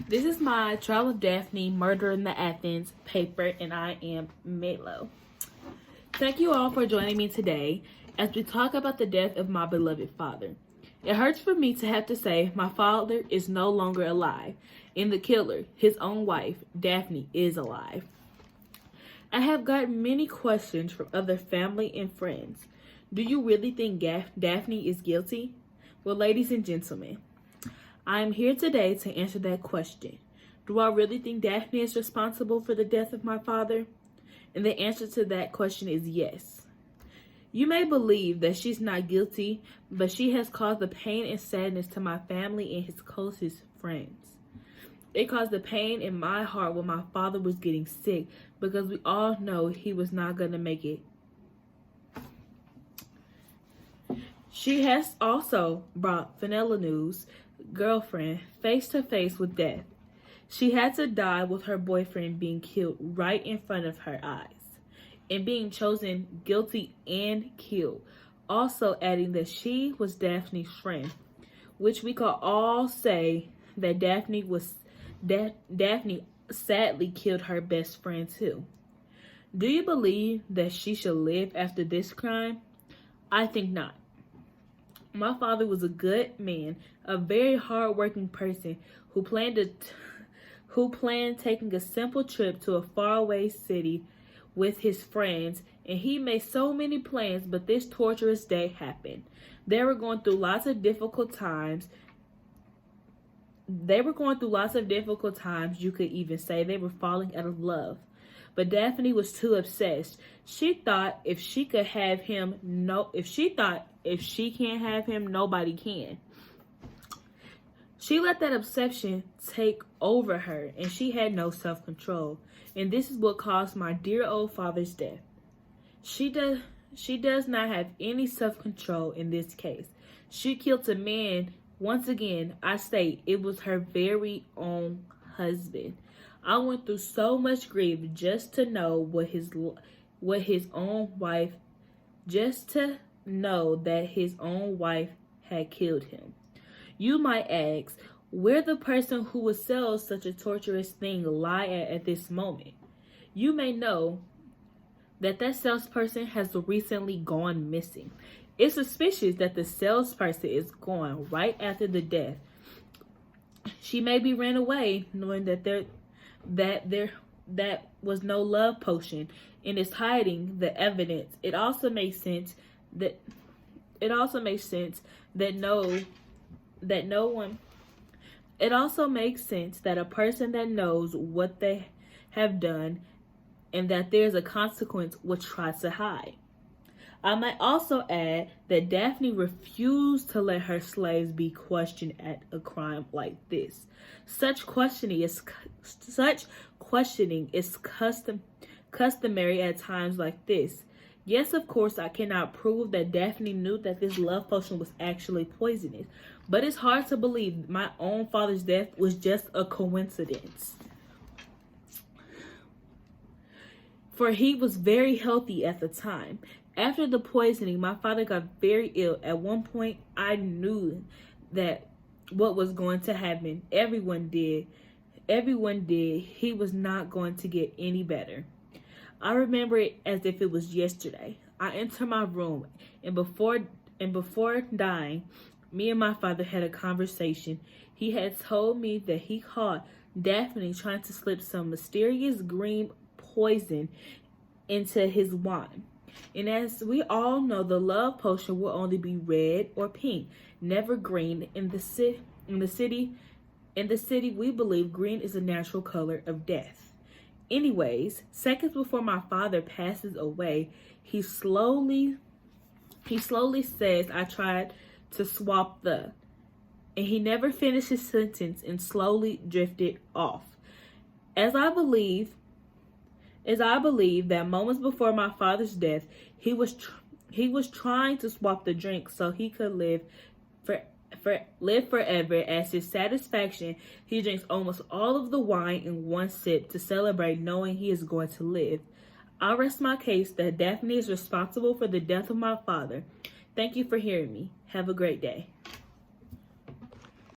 This is my Trial of Daphne, Murder in the Athens paper, and I am Melo. Thank you all for joining me today as we talk about the death of my beloved father. It hurts for me to have to say my father is no longer alive, and the killer, his own wife, Daphne, is alive. I have gotten many questions from other family and friends. Do you really think Daphne is guilty? Well, ladies and gentlemen, I am here today to answer that question. Do I really think Daphne is responsible for the death of my father? And the answer to that question is yes. You may believe that she's not guilty, but she has caused the pain and sadness to my family and his closest friends. It caused the pain in my heart when my father was getting sick because we all know he was not going to make it. She has also brought Fenelon's girlfriend face to face with death. She had to die with her boyfriend being killed right in front of her eyes and being chosen guilty and killed. Also adding that she was Daphne's friend, which we could all say that Daphne sadly killed her best friend too. Do you believe that she should live after this crime? I think not. My father was a good man, a very hard-working person who planned taking a simple trip to a faraway city with his friends, and he made so many plans, but this torturous day happened. They were going through lots of difficult times. You could even say they were falling out of love. But Daphne was too obsessed. She thought if she can't have him, nobody can. She let that obsession take over her, and she had no self-control. And this is what caused my dear old father's death. She does not have any self-control in this case. She killed a man. Once again, I say it was her very own husband. I went through so much grief just to know that his own wife had killed him. You might ask, where the person who would sell such a torturous thing lie at this moment? You may know that salesperson has recently gone missing. It's suspicious that the salesperson is gone right after the death. She maybe ran away knowing that there was no love potion and is hiding the evidence. It also makes sense that a person that knows what they have done and that there's a consequence will try to hide. I might also add that Daphne refused to let her slaves be questioned at a crime like this. Such questioning is customary at times like this. Yes, of course, I cannot prove that Daphne knew that this love potion was actually poisonous, but it's hard to believe my own father's death was just a coincidence. For he was very healthy at the time. After the poisoning, my father got very ill. At one point, I knew that what was going to happen. Everyone did. He was not going to get any better. I remember it as if it was yesterday. I entered my room, and before dying, me and my father had a conversation. He had told me that he caught Daphne trying to slip some mysterious green poison into his wine. And as we all know, the love potion will only be red or pink, never green. In the city, we believe green is a natural color of death. Anyways, seconds before my father passes away, he slowly says, I tried to swap the, and he never finished his sentence and slowly drifted off. As I believe that moments before my father's death, he was trying to swap the drink so he could live forever. As his satisfaction, he drinks almost all of the wine in one sip to celebrate knowing he is going to live. I rest my case that Daphne is responsible for the death of my father. Thank you for hearing me. Have a great day.